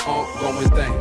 ongoing thing.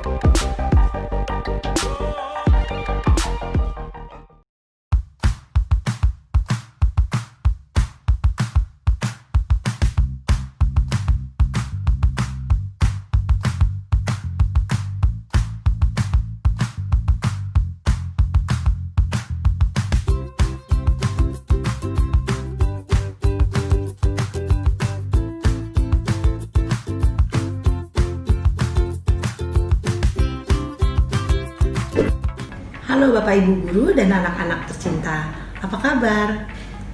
Halo Bapak Ibu Guru dan anak-anak tercinta, apa kabar?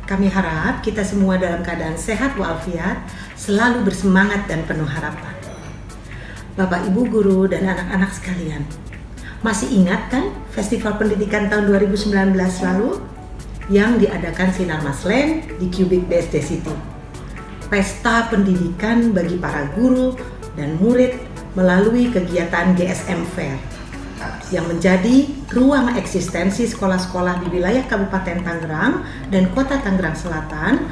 Kami harap kita semua dalam keadaan sehat walafiat, selalu bersemangat dan penuh harapan. Bapak Ibu Guru dan anak-anak sekalian, masih ingat kan Festival Pendidikan tahun 2019 lalu yang diadakan Sinar Maslen di Cubic BSD City? Pesta pendidikan bagi para guru dan murid melalui kegiatan GSM Fair yang menjadi ruang eksistensi sekolah-sekolah di wilayah Kabupaten Tangerang dan Kota Tangerang Selatan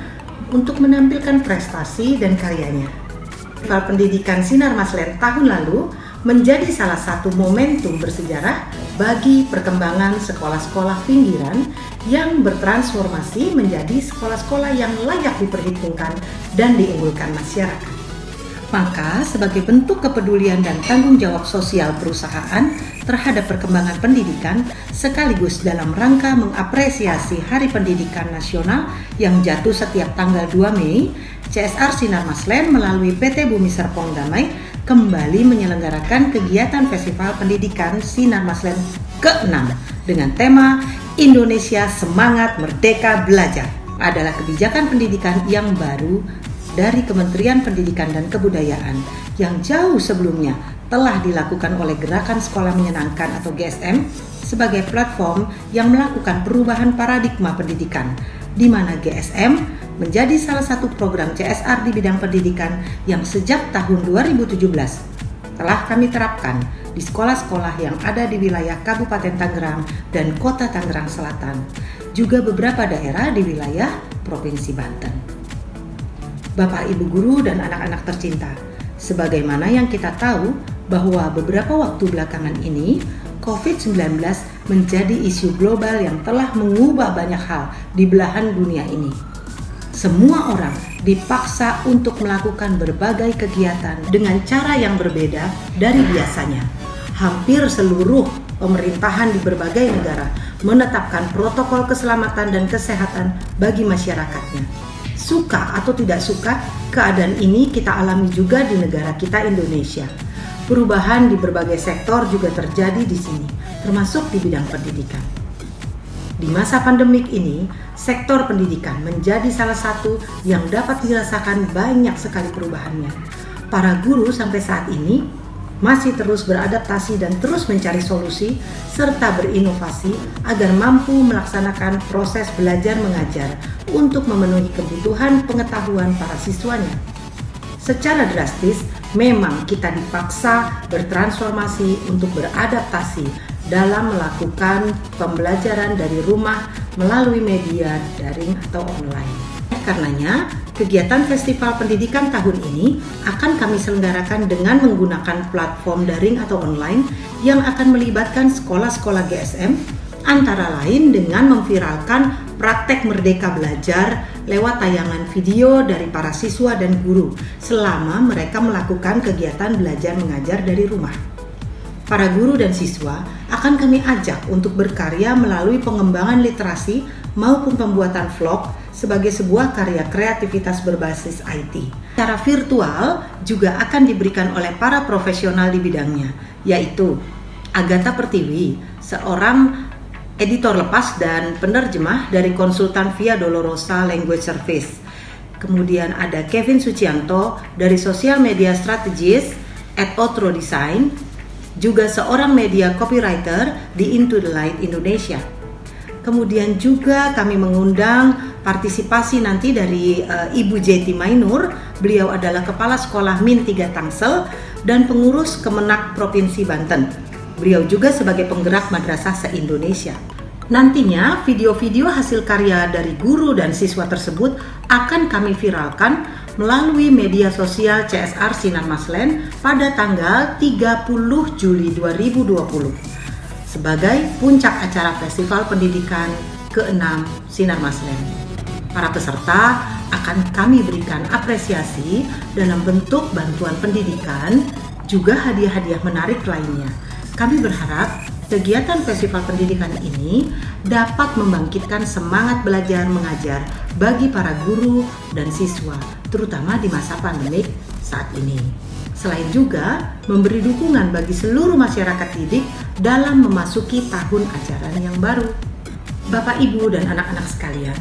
untuk menampilkan prestasi dan karyanya. Festival Pendidikan Sinar Maslen tahun lalu menjadi salah satu momentum bersejarah bagi perkembangan sekolah-sekolah pinggiran yang bertransformasi menjadi sekolah-sekolah yang layak diperhitungkan dan diunggulkan masyarakat. Maka, sebagai bentuk kepedulian dan tanggung jawab sosial perusahaan terhadap perkembangan pendidikan, sekaligus dalam rangka mengapresiasi Hari Pendidikan Nasional yang jatuh setiap tanggal 2 Mei, CSR Sinar Maslen melalui PT Bumi Serpong Damai kembali menyelenggarakan kegiatan Festival Pendidikan Sinar Maslen ke-6 dengan tema Indonesia Semangat Merdeka Belajar. Adalah kebijakan pendidikan yang baru dari Kementerian Pendidikan dan Kebudayaan yang jauh sebelumnya telah dilakukan oleh Gerakan Sekolah Menyenangkan atau GSM sebagai platform yang melakukan perubahan paradigma pendidikan, di mana GSM menjadi salah satu program CSR di bidang pendidikan yang sejak tahun 2017 telah kami terapkan di sekolah-sekolah yang ada di wilayah Kabupaten Tangerang dan Kota Tangerang Selatan, juga beberapa daerah di wilayah Provinsi Banten. Bapak, Ibu Guru, dan anak-anak tercinta, sebagaimana yang kita tahu bahwa beberapa waktu belakangan ini COVID-19 menjadi isu global yang telah mengubah banyak hal di belahan dunia ini. Semua orang dipaksa untuk melakukan berbagai kegiatan dengan cara yang berbeda dari biasanya. Hampir seluruh pemerintahan di berbagai negara menetapkan protokol keselamatan dan kesehatan bagi masyarakatnya. Suka atau tidak suka, keadaan ini kita alami juga di negara kita Indonesia. Perubahan di berbagai sektor juga terjadi di sini, termasuk di bidang pendidikan. Di masa pandemik ini, sektor pendidikan menjadi salah satu yang dapat dirasakan banyak sekali perubahannya. Para guru sampai saat ini masih terus beradaptasi dan terus mencari solusi serta berinovasi agar mampu melaksanakan proses belajar mengajar untuk memenuhi kebutuhan pengetahuan para siswanya. Secara drastis, memang kita dipaksa bertransformasi untuk beradaptasi dalam melakukan pembelajaran dari rumah melalui media daring atau online. Karenanya, kegiatan Festival Pendidikan tahun ini akan kami selenggarakan dengan menggunakan platform daring atau online yang akan melibatkan sekolah-sekolah GSM, antara lain dengan memviralkan praktek Merdeka Belajar lewat tayangan video dari para siswa dan guru selama mereka melakukan kegiatan belajar mengajar dari rumah. Para guru dan siswa akan kami ajak untuk berkarya melalui pengembangan literasi maupun pembuatan vlog sebagai sebuah karya kreativitas berbasis IT. Secara virtual juga akan diberikan oleh para profesional di bidangnya, yaitu Agatha Pertiwi, seorang editor lepas dan penerjemah dari konsultan Via Dolorosa Language Service. Kemudian ada Kevin Sucianto dari Social Media Strategist at Outro Design, juga seorang media copywriter di Into the Light Indonesia. Kemudian juga kami mengundang partisipasi nanti dari Ibu Jeti Mainur. Beliau adalah Kepala Sekolah Min 3 Tangsel dan pengurus Kemenak Provinsi Banten. Beliau juga sebagai penggerak madrasah se-Indonesia. Nantinya video-video hasil karya dari guru dan siswa tersebut akan kami viralkan melalui media sosial CSR Sinar Maslen pada tanggal 30 Juli 2020 sebagai puncak acara Festival Pendidikan ke-6 Sinar Maslen. Para peserta akan kami berikan apresiasi dalam bentuk bantuan pendidikan, juga hadiah-hadiah menarik lainnya. Kami berharap kegiatan Festival Pendidikan ini dapat membangkitkan semangat belajar mengajar bagi para guru dan siswa, terutama di masa pandemik saat ini. Selain juga memberi dukungan bagi seluruh masyarakat didik dalam memasuki tahun ajaran yang baru. Bapak, Ibu, dan anak-anak sekalian,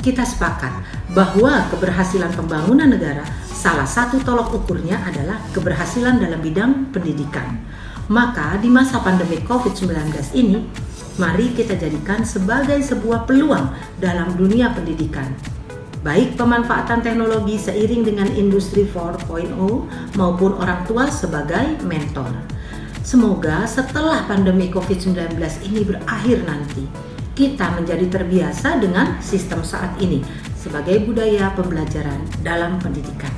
kita sepakat bahwa keberhasilan pembangunan negara salah satu tolok ukurnya adalah keberhasilan dalam bidang pendidikan. Maka di masa pandemi COVID-19 ini, mari kita jadikan sebagai sebuah peluang dalam dunia pendidikan. Baik pemanfaatan teknologi seiring dengan industri 4.0 maupun orang tua sebagai mentor. Semoga setelah pandemi COVID-19 ini berakhir nanti, kita menjadi terbiasa dengan sistem saat ini sebagai budaya pembelajaran dalam pendidikan.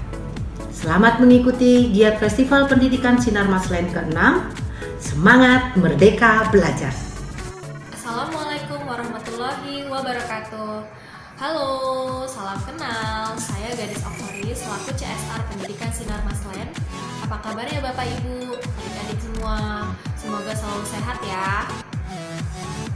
Selamat mengikuti giat Festival Pendidikan Sinar Maslen ke-6. Semangat merdeka belajar. Assalamualaikum warahmatullahi wabarakatuh. Halo, salam kenal. Saya Gadis Oktori selaku CSR Pendidikan Sinar Maslen. Apa kabarnya Bapak Ibu, adik-adik semua? Semoga selalu sehat ya.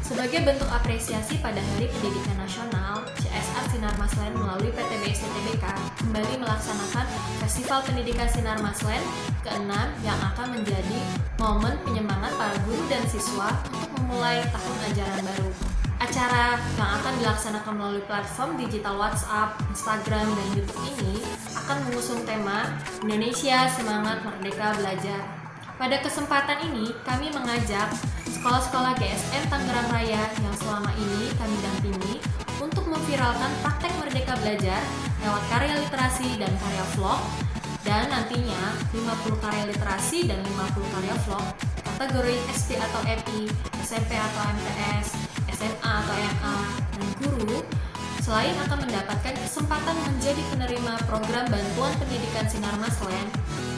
Sebagai bentuk apresiasi pada Hari Pendidikan Nasional, CSR Sinar Maslen melalui PTBSD Tbk kembali melaksanakan Festival Pendidikan Sinar Maslen ke-6 yang akan menjadi momen penyemangat para guru dan siswa untuk memulai tahun ajaran baru. Acara yang akan dilaksanakan melalui platform digital WhatsApp, Instagram, dan YouTube ini akan mengusung tema Indonesia Semangat Merdeka Belajar. Pada kesempatan ini, kami mengajak sekolah-sekolah GSM Tangerang Raya yang selama ini kami dampingi untuk memviralkan praktek Merdeka Belajar lewat karya literasi dan karya vlog, dan nantinya 50 karya literasi dan 50 karya vlog kategori SD atau MI, SMP atau MTS, SMA atau MA, dan guru selain akan mendapatkan kesempatan menjadi penerima program bantuan pendidikan Sinar Maslen,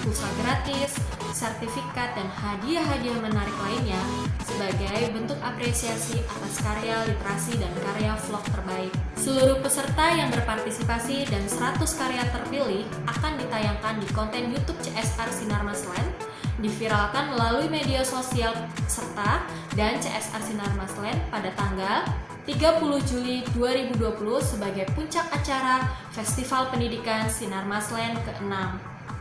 pulsa gratis, sertifikat, dan hadiah-hadiah menarik lainnya sebagai bentuk apresiasi atas karya literasi dan karya vlog terbaik. Seluruh peserta yang berpartisipasi dan 100 karya terpilih akan ditayangkan di konten YouTube CSR Sinar Maslen, diviralkan melalui media sosial serta dan CSR Sinar Maslen pada tanggal 30 Juli 2020 sebagai puncak acara Festival Pendidikan Sinar Maslen ke-6.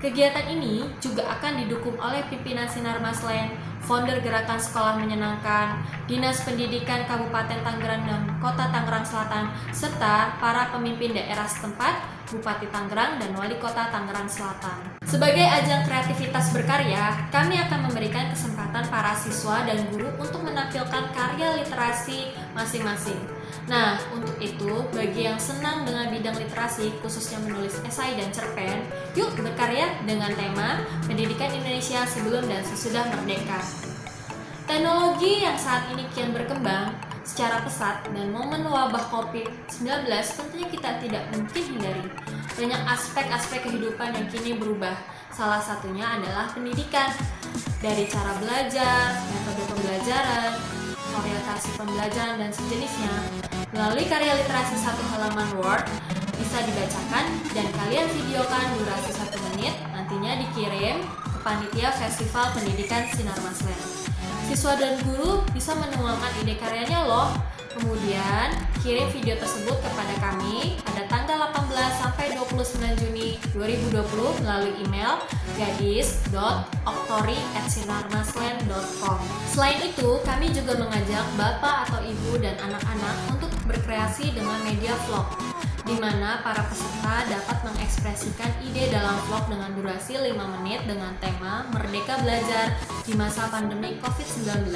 Kegiatan ini juga akan didukung oleh pimpinan Sinar Maslen, founder Gerakan Sekolah Menyenangkan, Dinas Pendidikan Kabupaten Tangerang dan Kota Tangerang Selatan, serta para pemimpin daerah setempat, Bupati Tangerang dan Wali Kota Tangerang Selatan. Sebagai ajang kreativitas berkarya, kami akan memberikan kesempatan para siswa dan guru untuk menampilkan karya literasi masing-masing. Nah, untuk itu, bagi yang senang dengan bidang literasi, khususnya menulis esai dan cerpen, yuk berkarya dengan tema Pendidikan Indonesia Sebelum dan Sesudah Merdeka. Teknologi yang saat ini kian berkembang secara pesat dan momen wabah COVID-19 tentunya kita tidak mungkin hindari. Banyak aspek-aspek kehidupan yang kini berubah. Salah satunya adalah pendidikan. Dari cara belajar, metode pembelajaran, orientasi pembelajaran, dan sejenisnya. Melalui karya literasi 1 halaman Word bisa dibacakan dan kalian videokan durasi 1 menit, nantinya dikirim ke panitia Festival Pendidikan Sinar Maslen. Siswa dan guru bisa menuangkan ide karyanya loh. Kemudian kirim video tersebut kepada kami pada tanggal 18 sampai 29 Juni 2020 melalui email gadis.oktori@sinarmaslen.com. Selain itu, kami juga mengajak Bapak atau Ibu dan anak-anak untuk berkreasi dengan media vlog, di mana para peserta dapat mengekspresikan ide dalam vlog dengan durasi 5 menit dengan tema Merdeka Belajar di masa pandemi COVID-19.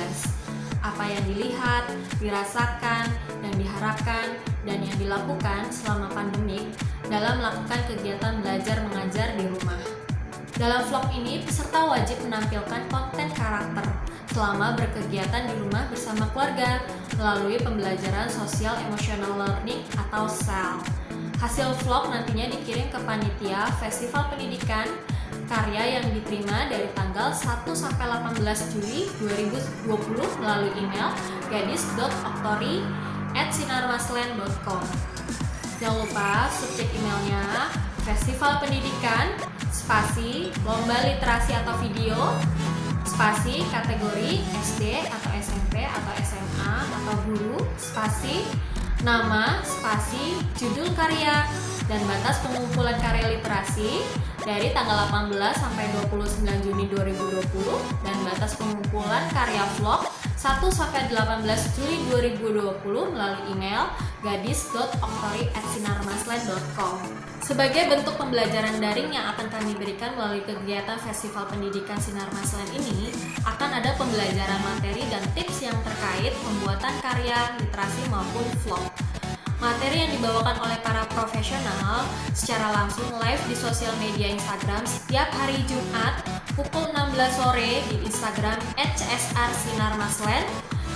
Apa yang dilihat, dirasakan, dan diharapkan, dan yang dilakukan selama pandemi dalam melakukan kegiatan belajar mengajar di rumah. Dalam vlog ini, peserta wajib menampilkan konten karakter selama berkegiatan di rumah bersama keluarga melalui pembelajaran Social Emotional Learning atau SEL. Hasil vlog nantinya dikirim ke panitia Festival Pendidikan Karya yang diterima dari tanggal 1 sampai 18 Juli 2020 melalui email gadis.oktori@sinarmaslen.com. Jangan lupa subjek emailnya Festival Pendidikan spasi lomba literasi atau video spasi kategori SD atau SMP atau SMA atau guru spasi nama spasi judul karya dan batas pengumpulan karya literasi dari tanggal 18 sampai 29 Juni 2020 dan batas pengumpulan karya vlog 1 sampai 18 Juli 2020 melalui email gadis.oktori@sinarmaslen.com. Sebagai bentuk pembelajaran daring yang akan kami berikan melalui kegiatan Festival Pendidikan Sinar Maslen ini, akan ada pembelajaran materi dan tips yang terkait pembuatan karya literasi maupun vlog. Materi yang dibawakan oleh para profesional secara langsung live di sosial media Instagram setiap hari Jumat pukul 16 sore di Instagram @csr_sinarmaslen,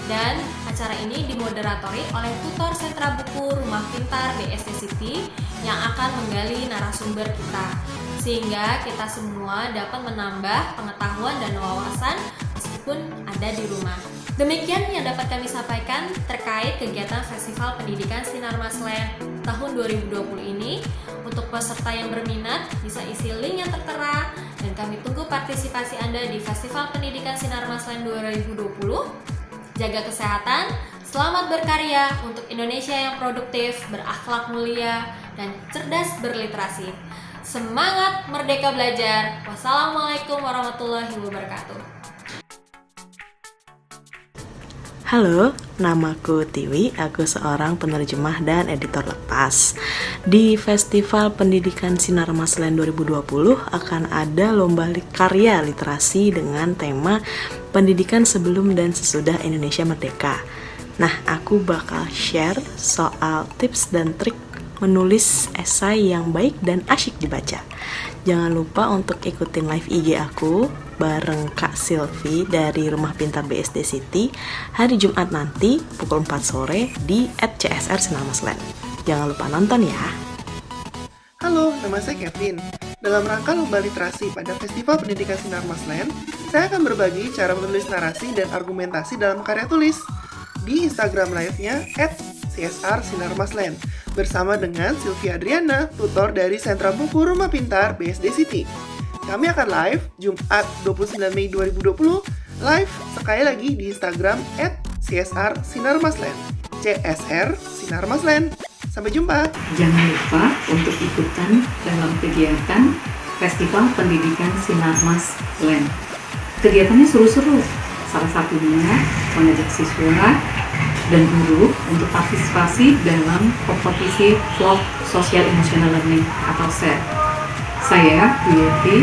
dan acara ini dimoderatori oleh tutor sentra buku Rumah Pintar BSD City yang akan menggali narasumber kita, sehingga kita semua dapat menambah pengetahuan dan wawasan meskipun ada di rumah. Demikian yang dapat kami sampaikan terkait kegiatan Festival Pendidikan Sinar Maslen tahun 2020 ini. Untuk peserta yang berminat bisa isi link yang tertera, dan kami tunggu partisipasi Anda di Festival Pendidikan Sinar Maslen 2020. Jaga kesehatan, selamat berkarya untuk Indonesia yang produktif, berakhlak mulia, dan cerdas berliterasi. Semangat merdeka belajar. Wassalamualaikum warahmatullahi wabarakatuh. Halo, namaku Tiwi, aku seorang penerjemah dan editor lepas. Di Festival Pendidikan Sinar Maslen 2020 akan ada lomba karya literasi dengan tema pendidikan sebelum dan sesudah Indonesia Merdeka. Nah, aku bakal share soal tips dan trik menulis esai yang baik dan asyik dibaca. Jangan lupa untuk ikutin live IG aku bareng Kak Silvi dari Rumah Pintar BSD City hari Jumat nanti pukul 4 sore di @csr_sinarmaslen. Jangan lupa nonton ya. Halo, nama saya Kevin. Dalam rangka lomba literasi pada Festival Pendidikan Sinar Maslen, saya akan berbagi cara menulis narasi dan argumentasi dalam karya tulis di Instagram live-nya @csr_sinarmaslen bersama dengan Sylvia Adriana, tutor dari Sentra Buku Rumah Pintar BSD City. Kami akan live Jumat 29 Mei 2020, live sekali lagi di Instagram @csr_sinarmaslen. CSR Sinar Maslen. Sampai jumpa. Jangan lupa untuk ikutan dalam kegiatan Festival Pendidikan Sinar Maslen. Kegiatannya seru-seru. Salah satunya mengajak siswa dan guru untuk partisipasi dalam kompetisi vlog Social Emotional Learning atau SEL. Saya, Bu Yeti,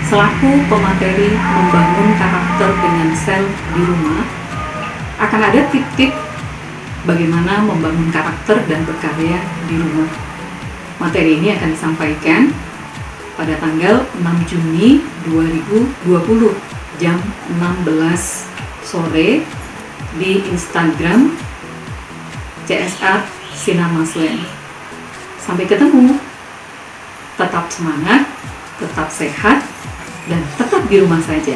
selaku pemateri membangun karakter dengan sel di rumah, akan ada tip-tip bagaimana membangun karakter dan berkarya di rumah. Materi ini akan disampaikan pada tanggal 6 Juni 2020 jam 16 sore di Instagram CSR Sinar Maslen. Sampai ketemu. Tetap semangat, tetap sehat, dan tetap di rumah saja.